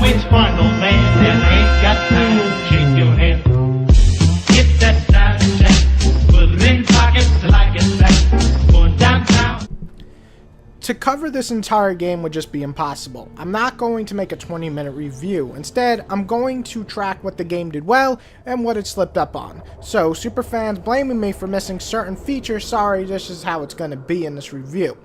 Which final man that ain't got time to shake your hand? Get that side check, put it in pockets like it's back. Going downtown. To cover this entire game would just be impossible. I'm not going to make a 20-minute review. Instead, I'm going to track what the game did well and what it slipped up on. So, superfans blaming me for missing certain features, sorry, this is how it's going to be in this review.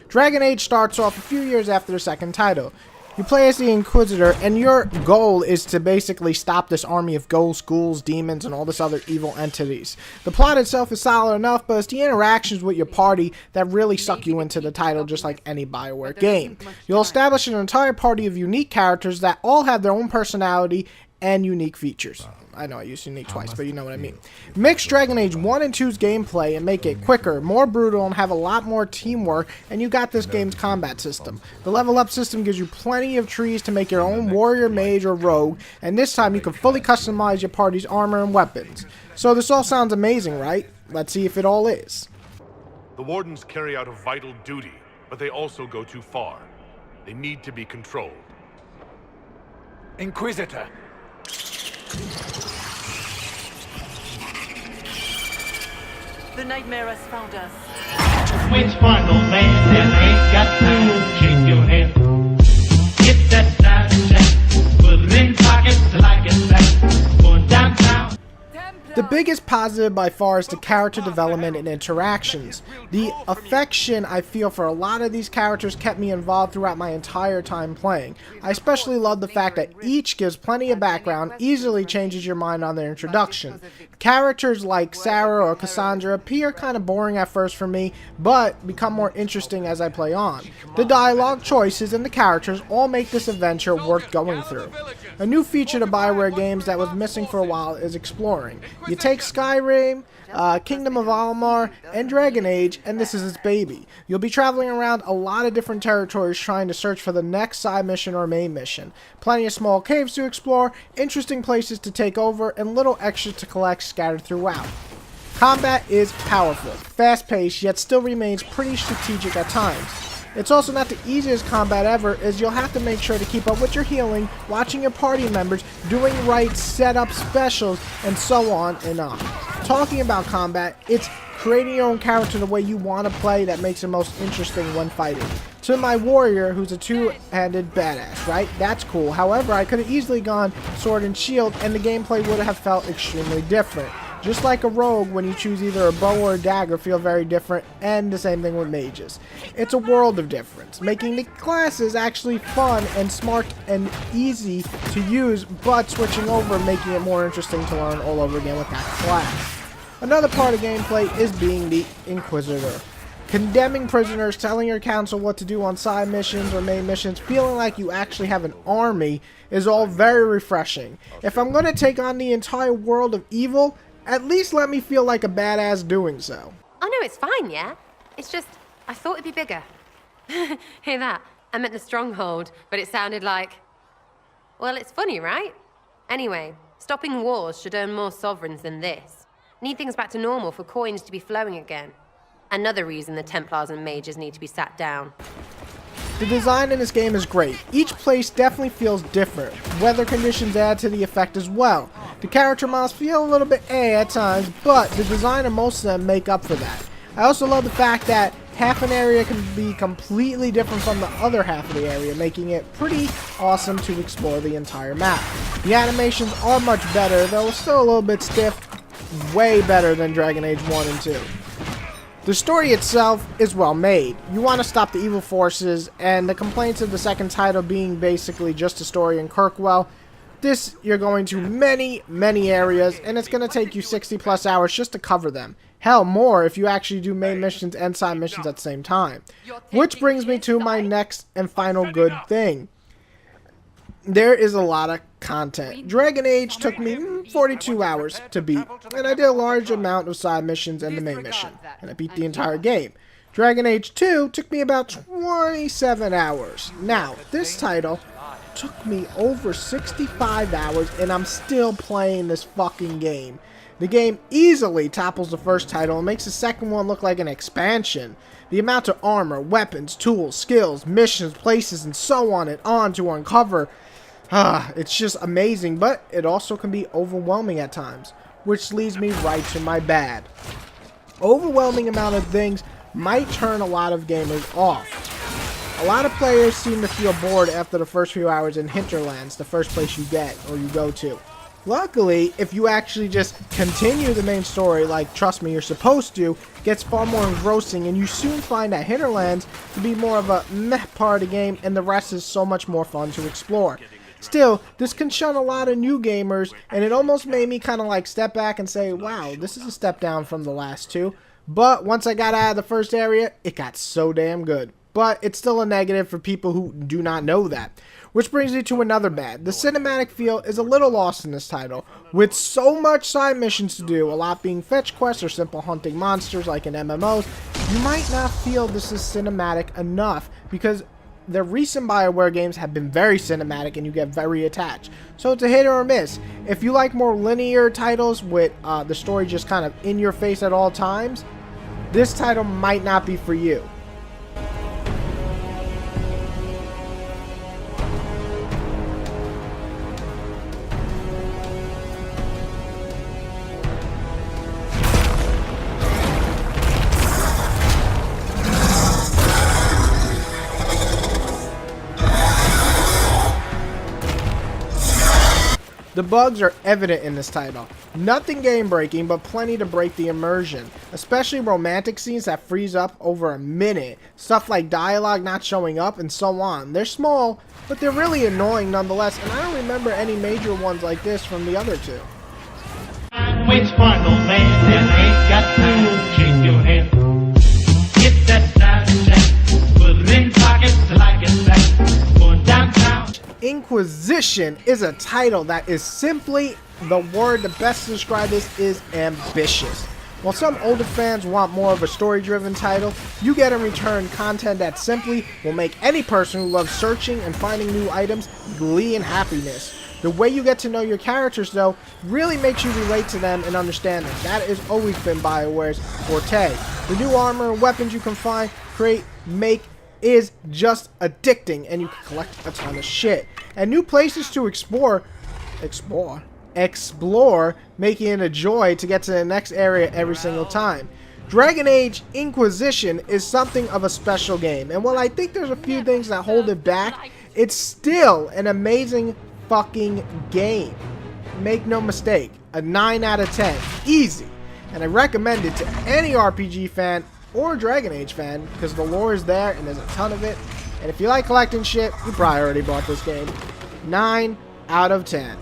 Dragon Age starts off a few years after the second title. You play as the Inquisitor, and your goal is to basically stop this army of ghosts, ghouls, demons, and all this other evil entities. The plot itself is solid enough, but it's the interactions with your party that really suck you into the title, just like any BioWare game. You'll establish an entire party of unique characters that all have their own personality and unique features. I know I used unique twice, but you know what I mean. Mix Dragon Age 1 and 2's gameplay and make it quicker, more brutal, and have a lot more teamwork, and you got this game's combat system. The level up system gives you plenty of trees to make your own warrior, mage, or rogue, and this time you can fully customize your party's armor and weapons. So this all sounds amazing, right? Let's see if it all is. The Wardens carry out a vital duty, but they also go too far. They need to be controlled. Inquisitor! The nightmare has found us. Which final man that ain't got time to shake your hand? Get that side check, put it in pockets like it's back. Going downtown. The biggest positive by far is the character development and interactions. The affection I feel for a lot of these characters kept me involved throughout my entire time playing. I especially love the fact that each gives plenty of background, easily changes your mind on their introduction. Characters like Sarah or Cassandra appear kind of boring at first for me, but become more interesting as I play on. The dialogue choices and the characters all make this adventure worth going through. A new feature to BioWare games that was missing for a while is exploring. You take Skyrim, Kingdom of Almar, and Dragon Age, and this is its baby. You'll be traveling around a lot of different territories trying to search for the next side mission or main mission. Plenty of small caves to explore, interesting places to take over, and little extras to collect scattered throughout. Combat is powerful, fast-paced, yet still remains pretty strategic at times. It's also not the easiest combat ever, as you'll have to make sure to keep up with your healing, watching your party members, doing right setup specials, and so on and on. Talking about combat, it's creating your own character the way you want to play that makes it most interesting when fighting. To my warrior, who's a two-handed badass, right? That's cool. However, I could have easily gone sword and shield, and the gameplay would have felt extremely different. Just like a rogue, when you choose either a bow or a dagger feel very different, and the same thing with mages. It's a world of difference, making the classes actually fun and smart and easy to use, but switching over making it more interesting to learn all over again with that class. Another part of gameplay is being the Inquisitor. Condemning prisoners, telling your council what to do on side missions or main missions, feeling like you actually have an army is all very refreshing. If I'm going to take on the entire world of evil, at least let me feel like a badass doing so. Oh no, it's fine, yeah? It's just, I thought it'd be bigger. Hear that? I meant the stronghold, but it sounded like... Well, it's funny, right? Anyway, stopping wars should earn more sovereigns than this. Need things back to normal for coins to be flowing again. Another reason the Templars and Mages need to be sat down. The design in this game is great. Each place definitely feels different. Weather conditions add to the effect as well. The character models feel a little bit at times, but the design of most of them make up for that. I also love the fact that half an area can be completely different from the other half of the area, making it pretty awesome to explore the entire map. The animations are much better, though still a little bit stiff, way better than Dragon Age 1 and 2. The story itself is well made. You want to stop the evil forces, and the complaints of the second title being basically just a story in Kirkwell, this you're going to many areas, and it's going to take you 60 plus hours just to cover them. Hell, more if you actually do main missions and side missions at the same time. Which brings me to my next and final good thing. There is a lot of content. Dragon Age took me 42 hours to beat, and I did a large amount of side missions and the main mission, and I beat the entire game. Dragon Age 2 took me about 27 hours. Now, this title took me over 65 hours, and I'm still playing this fucking game. The game easily topples the first title and makes the second one look like an expansion. The amount of armor, weapons, tools, skills, missions, places, and so on to uncover, it's just amazing, but it also can be overwhelming at times, which leads me right to my bad. Overwhelming amount of things might turn a lot of gamers off. A lot of players seem to feel bored after the first few hours in Hinterlands, the first place you get or you go to. Luckily, if you actually just continue the main story like, trust me, you're supposed to, it gets far more engrossing, and you soon find that Hinterlands to be more of a meh part of the game, and the rest is so much more fun to explore. Still, this can shun a lot of new gamers, and it almost made me kind of like step back and say, wow, this is a step down from the last two. But once I got out of the first area, it got so damn good. But it's still a negative for people who do not know that. Which brings me to another bad. The cinematic feel is a little lost in this title. With so much side missions to do, a lot being fetch quests or simple hunting monsters like in MMOs, you might not feel this is cinematic enough because the recent BioWare games have been very cinematic and you get very attached. So it's a hit or a miss. If you like more linear titles with the story just kind of in your face at all times, this title might not be for you. The bugs are evident in this title. Nothing game breaking, but plenty to break the immersion. Especially romantic scenes that freeze up over a minute. Stuff like dialogue not showing up and so on. They're small, but they're really annoying nonetheless, and I don't remember any major ones like this from the other two. Which final man that ain't got time to shake your head? Get that side check, put it in pockets like it's back, going downtown. Inquisition is a title that is simply, the word to best describe this is ambitious. While some older fans want more of a story-driven title, you get in return content that simply will make any person who loves searching and finding new items glee and happiness. The way you get to know your characters, though, really makes you relate to them and understand them. That has always been BioWare's forte. The new armor and weapons you can find, create, make, is just addicting, and you can collect a ton of shit. And new places to explore, making it a joy to get to the next area every single time. Dragon Age Inquisition is something of a special game, and while I think there's a few things that hold it back, it's still an amazing fucking game. Make no mistake, a 9 out of 10, easy, and I recommend it to any RPG fan or Dragon Age fan, because the lore is there and there's a ton of it, and if you like collecting shit, you probably already bought this game. 9 out of 10.